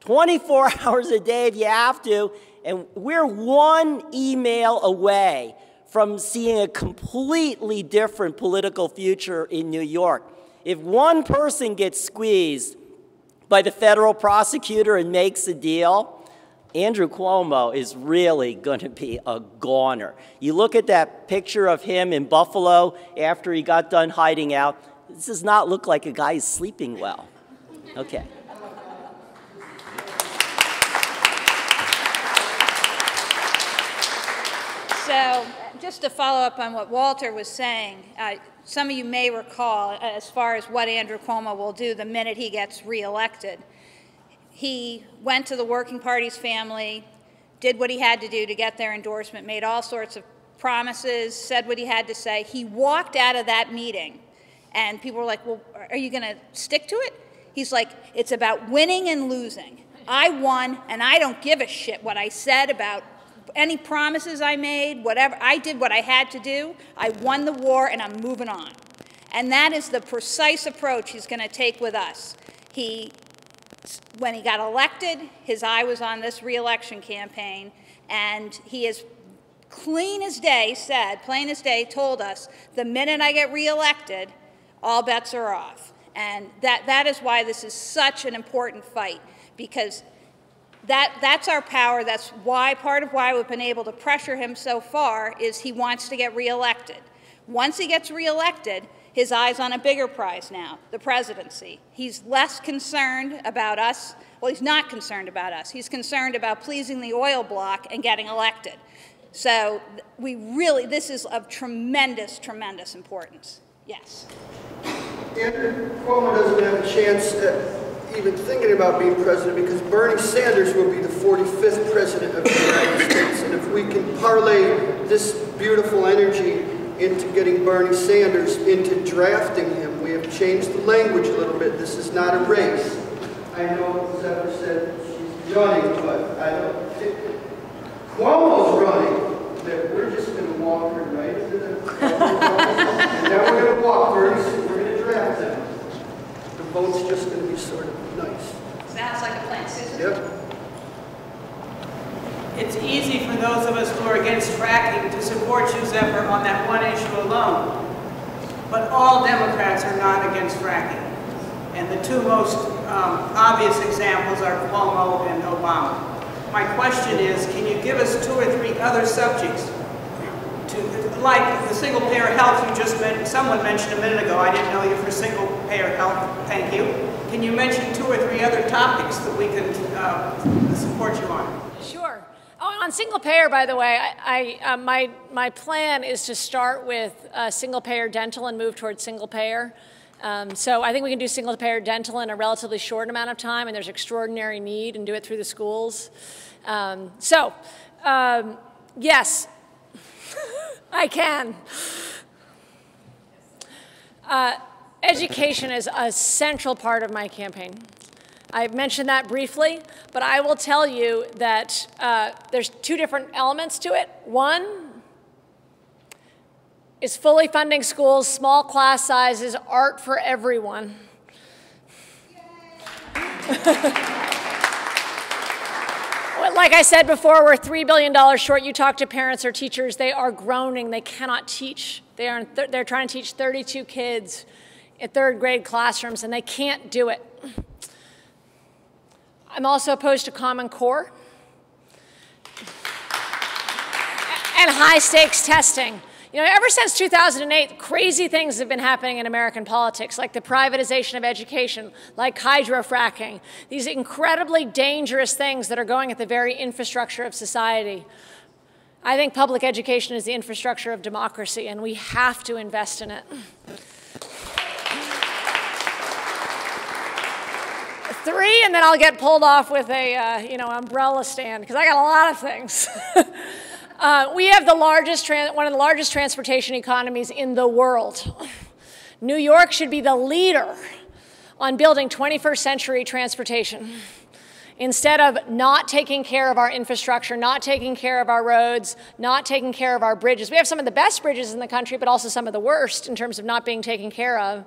24 hours a day if you have to. And we're 1 email away from seeing a completely different political future in New York. If one person gets squeezed by the federal prosecutor and makes a deal, Andrew Cuomo is really going to be a goner. You look at that picture of him in Buffalo after he got done hiding out, this does not look like a guy who's sleeping well. Okay. So just to follow up on what Walter was saying, some of you may recall as far as what Andrew Cuomo will do the minute he gets reelected. He went to the Working Party's family, did what he had to do to get their endorsement, made all sorts of promises, said what he had to say. He walked out of that meeting, and people were like, well, are you going to stick to it? He's like, it's about winning and losing. I won, and I don't give a shit what I said about any promises I made, whatever. I did what I had to do. I won the war, and I'm moving on. And that is the precise approach he's going to take with us. When he got elected, his eye was on this re-election campaign, and he is clean as day said, plain as day, told us, the minute I get re-elected, all bets are off. And that is why this is such an important fight, because that's our power. That's why, part of why we've been able to pressure him so far is he wants to get reelected. Once he gets reelected, his eye's on a bigger prize now, the presidency. He's less concerned about us. Well, he's not concerned about us. He's concerned about pleasing the oil bloc and getting elected. So this is of tremendous, tremendous importance. Yes? Andrew Cuomo doesn't have a chance at even thinking about being president because Bernie Sanders will be the 45th president of the United States. And if we can parlay this beautiful energy into getting Bernie Sanders into drafting him, we have changed the language a little bit. This is not a race. I know Zephyr said she's running, but I don't think Cuomo's running. That we're just going to walk her right into the and then we're going to walk Bernie, we're going to draft him. The vote's just going to be sort of nice. Sounds like a plan, Susan. Yep. It's easy for those of us who are against fracking to support you, Zephyr, on that one issue alone. But all Democrats are not against fracking. And the two most obvious examples are Cuomo and Obama. My question is, can you give us 2 or 3 other subjects, like the single-payer health you just mentioned, someone mentioned a minute ago, I didn't know you for single-payer health, thank you. Can you mention 2 or 3 other topics that we can support you on? Sure. Oh, on single payer, by the way, my plan is to start with single payer dental and move towards single payer. So I think we can do single payer dental in a relatively short amount of time, and there's extraordinary need, and do it through the schools. Yes, I can. Education is a central part of my campaign. I mentioned that briefly, but I will tell you that there's 2 different elements to it. One is fully funding schools, small class sizes, art for everyone. Like I said before, we're $3 billion short. You talk to parents or teachers, they are groaning. They cannot teach. They're trying to teach 32 kids in 3rd grade classrooms, and they can't do it. I'm also opposed to Common Core. and high-stakes testing. You know, ever since 2008, crazy things have been happening in American politics, like the privatization of education, like hydrofracking, these incredibly dangerous things that are going at the very infrastructure of society. I think public education is the infrastructure of democracy, and we have to invest in it. 3, and then I'll get pulled off with a, you know, umbrella stand, because I got a lot of things. We have one of the largest transportation economies in the world. New York should be the leader on building 21st century transportation. Instead of not taking care of our infrastructure, not taking care of our roads, not taking care of our bridges. We have some of the best bridges in the country, but also some of the worst in terms of not being taken care of.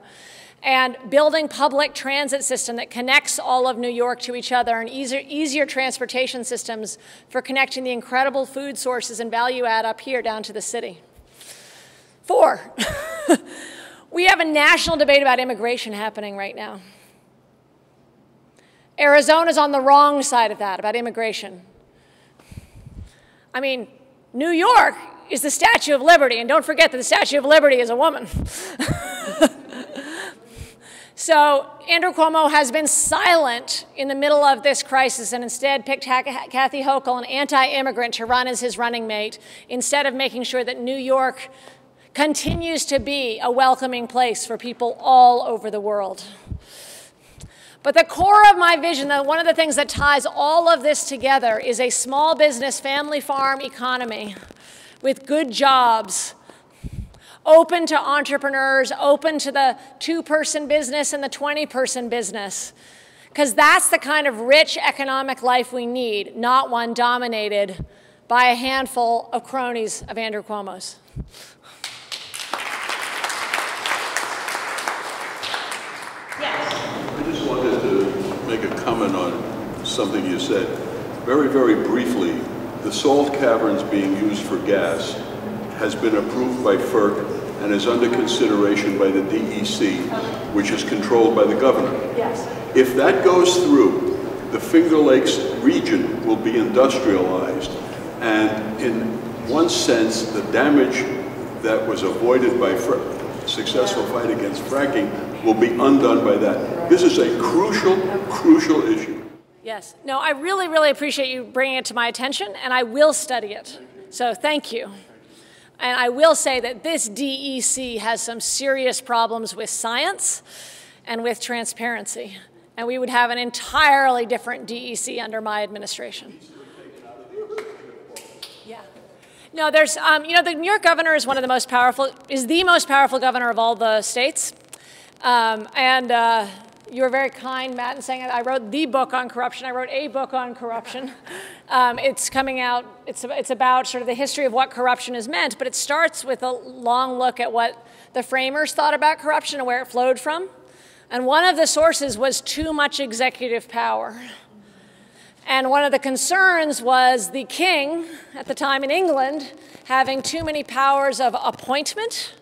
And building public transit system that connects all of New York to each other, and easier transportation systems for connecting the incredible food sources and value add up here down to the city. 4, we have a national debate about immigration happening right now. Arizona's on the wrong side of that, about immigration. I mean, New York is the Statue of Liberty, and don't forget that the Statue of Liberty is a woman. So Andrew Cuomo has been silent in the middle of this crisis and instead picked Kathy Hochul, an anti-immigrant, to run as his running mate, instead of making sure that New York continues to be a welcoming place for people all over the world. But the core of my vision, one of the things that ties all of this together, is a small business, family farm economy with good jobs, open to entrepreneurs, open to the 2-person business and the 20-person business. Because that's the kind of rich economic life we need, not one dominated by a handful of cronies of Andrew Cuomo's. I just wanted to make a comment on something you said. Very, very briefly, the salt caverns being used for gas has been approved by FERC and is under consideration by the DEC, which is controlled by the governor. Yes. If that goes through, the Finger Lakes region will be industrialized, and in one sense, the damage that was avoided by successful fight against fracking will be undone by that. This is a crucial, crucial issue. Yes. No, I really, really appreciate you bringing it to my attention, and I will study it. So thank you. And I will say that this DEC has some serious problems with science and with transparency. And we would have an entirely different DEC under my administration. Yeah. No, there's, you know, the New York governor is the most powerful governor of all the states. You were very kind, Matt, in saying I wrote the book on corruption. I wrote a book on corruption. It's coming out. It's about sort of the history of what corruption has meant, but it starts with a long look at what the framers thought about corruption and where it flowed from. And one of the sources was too much executive power. And one of the concerns was the king, at the time in England, having too many powers of appointment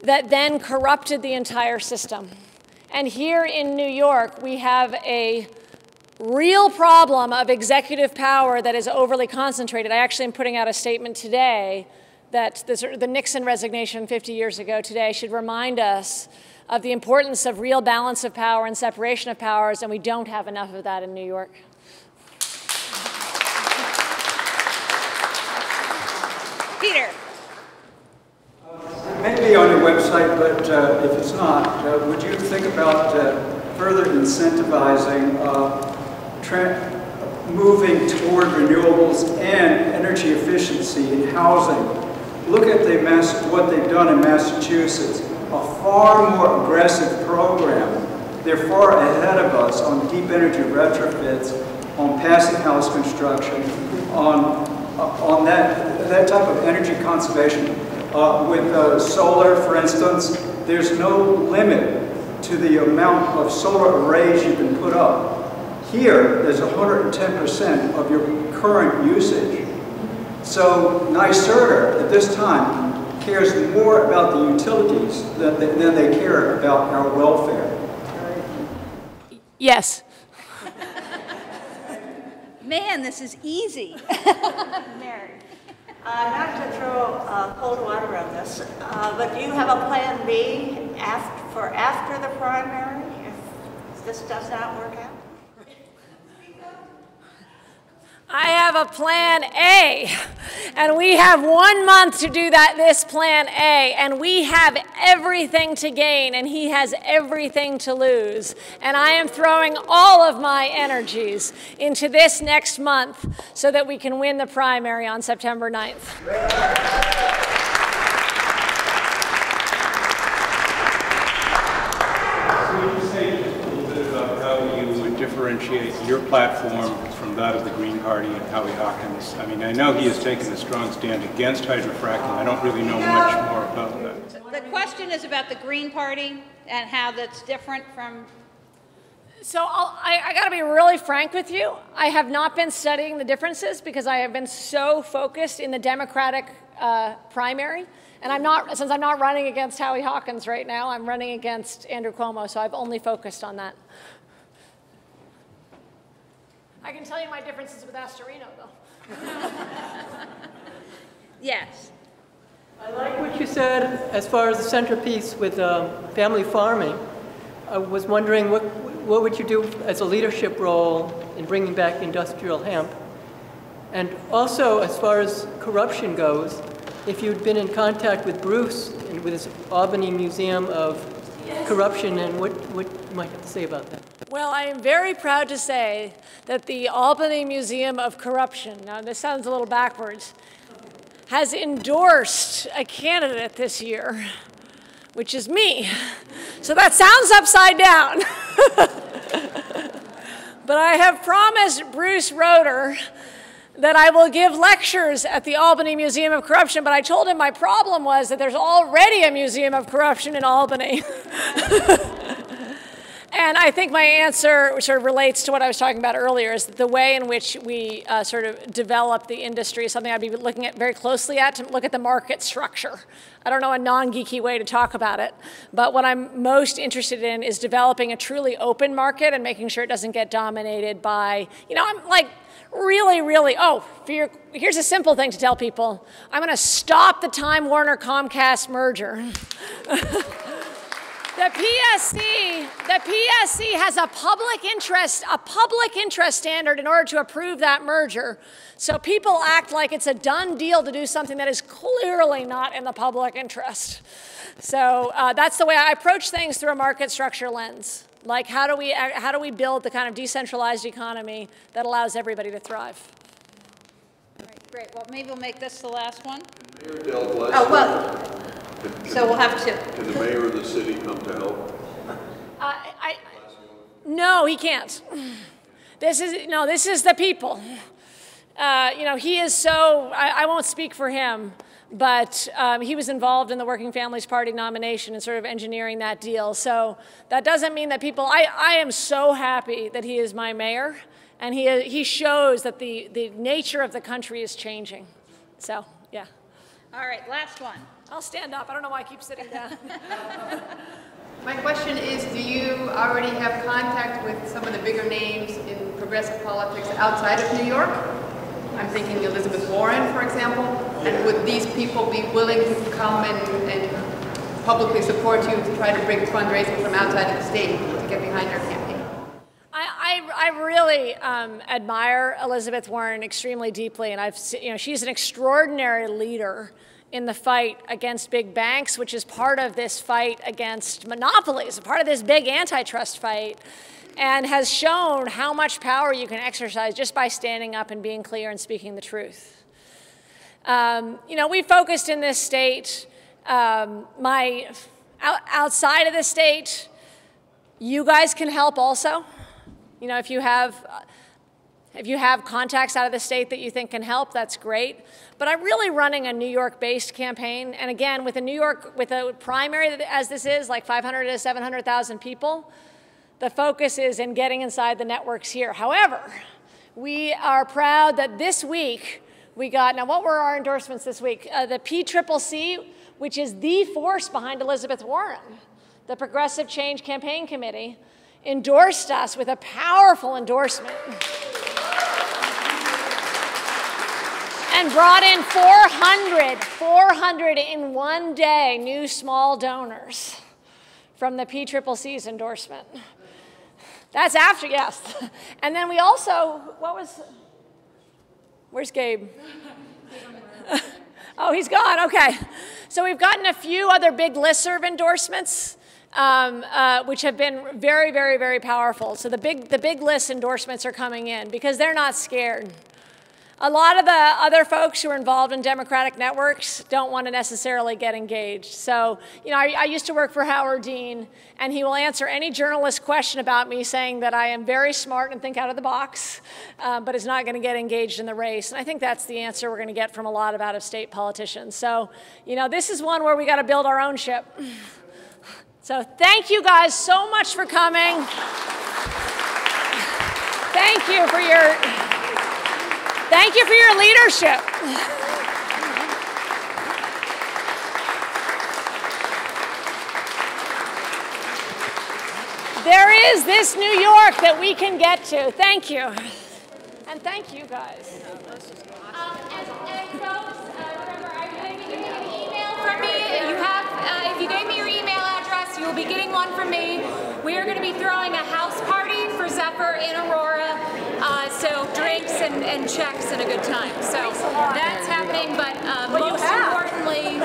that then corrupted the entire system. And here in New York, we have a real problem of executive power that is overly concentrated. I actually am putting out a statement today that the Nixon resignation 50 years ago today should remind us of the importance of real balance of power and separation of powers, and we don't have enough of that in New York. Peter. Maybe on your website, but if it's not, would you think about further incentivizing moving toward renewables and energy efficiency in housing? Look at what they've done in Massachusetts, a far more aggressive program. They're far ahead of us on deep energy retrofits, on passive house construction, on that type of energy conservation. With solar, for instance, there's no limit to the amount of solar arrays you can put up. Here, there's 110% of your current usage. So NYSERDA, at this time, cares more about the utilities than they care about our welfare. Yes. Man, this is easy. Mary. Not to throw cold water on this, but do you have a plan B after the primary if this does not work out? I have a plan A, and we have 1 month to do this plan A, and we have everything to gain, and he has everything to lose. And I am throwing all of my energies into this next month so that we can win the primary on September 9th. Differentiate your platform from that of the Green Party and Howie Hawkins. I mean, I know he has taken a strong stand against hydrofracking. I don't really know much more about that. The question is about the Green Party and how that's different from... So I got to be really frank with you. I have not been studying the differences because I have been so focused in the Democratic primary. And since I'm not running against Howie Hawkins right now, I'm running against Andrew Cuomo, so I've only focused on that. I can tell you my differences with Astorino, though. Yes. I like what you said as far as the centerpiece with family farming. I was wondering what would you do as a leadership role in bringing back industrial hemp? And also, as far as corruption goes, if you'd been in contact with Bruce and with his Albany Museum of Corruption, and what you might have to say about that. Well, I am very proud to say that the Albany Museum of Corruption, now this sounds a little backwards, has endorsed a candidate this year, which is me. So that sounds upside down. But I have promised Bruce Roeder that I will give lectures at the Albany Museum of Corruption, but I told him my problem was that there's already a Museum of Corruption in Albany. And I think my answer sort of relates to what I was talking about earlier, is that the way in which we sort of develop the industry is something I'd be looking at very closely at, to look at the market structure. I don't know a non-geeky way to talk about it, but what I'm most interested in is developing a truly open market and making sure it doesn't get dominated by, I'm like, really, here's a simple thing to tell people. I'm going to stop the Time Warner Comcast merger. The PSC has a public interest standard in order to approve that merger. So people act like it's a done deal to do something that is clearly not in the public interest. So that's the way I approach things, through a market structure lens. Like, how do we build the kind of decentralized economy that allows everybody to thrive? Great. Well, maybe we'll make this the last one. Mayor Del Blasio. Oh, well. So we'll have to. Can the mayor of the city come to help? No, he can't. This is the people. He is so, I won't speak for him, but he was involved in the Working Families Party nomination and sort of engineering that deal. So that doesn't mean that people, I am so happy that he is my mayor, and he shows that the nature of the country is changing. So, yeah. All right, last one. I'll stand up. I don't know why I keep sitting down. My question is, do you already have contact with some of the bigger names in progressive politics outside of New York? I'm thinking Elizabeth Warren, for example. And would these people be willing to come and publicly support you to try to bring fundraising from outside of the state to get behind your campaign? I really admire Elizabeth Warren extremely deeply, and she's an extraordinary leader in the fight against big banks, which is part of this fight against monopolies, part of this big antitrust fight, and has shown how much power you can exercise just by standing up and being clear and speaking the truth. We focused in this state, outside of the state, you guys can help also. If you have contacts out of the state that you think can help, that's great. But I'm really running a New York-based campaign. And again, with a primary as this is, like 500 to 700,000 people, the focus is in getting inside the networks here. However, we are proud that this week we got, now what were our endorsements this week? The PCCC, which is the force behind Elizabeth Warren, the Progressive Change Campaign Committee, endorsed us with a powerful endorsement. and brought in 400 in one day, new small donors from the PCCC's endorsement. That's after, yes. And then we also, where's Gabe? Oh, he's gone, okay. So we've gotten a few other big listserv endorsements, which have been very, very, very powerful. So the big list endorsements are coming in because they're not scared. A lot of the other folks who are involved in Democratic networks don't want to necessarily get engaged. So, you know, I used to work for Howard Dean, and he will answer any journalist question about me saying that I am very smart and think out of the box, but is not going to get engaged in the race. And I think that's the answer we're going to get from a lot of out-of-state politicians. So, you know, this is one where we got to build our own ship. So thank you guys so much for coming. Thank you for your leadership. There is this New York that we can get to. Thank you. And thank you guys. And folks, remember, I'm going to be getting an email from me. If you gave me your email address, you'll be getting one from me. We are going to be throwing a house party for Zephyr in Aurora. So drinks and checks and a good time. So that's happening, but most importantly,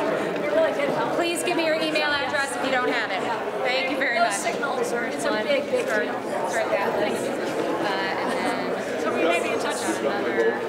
please give me your email address if you don't have it. Thank you very much. Signals are it's a big deal. That's right there. Thank you. And then so we may be in touch with another.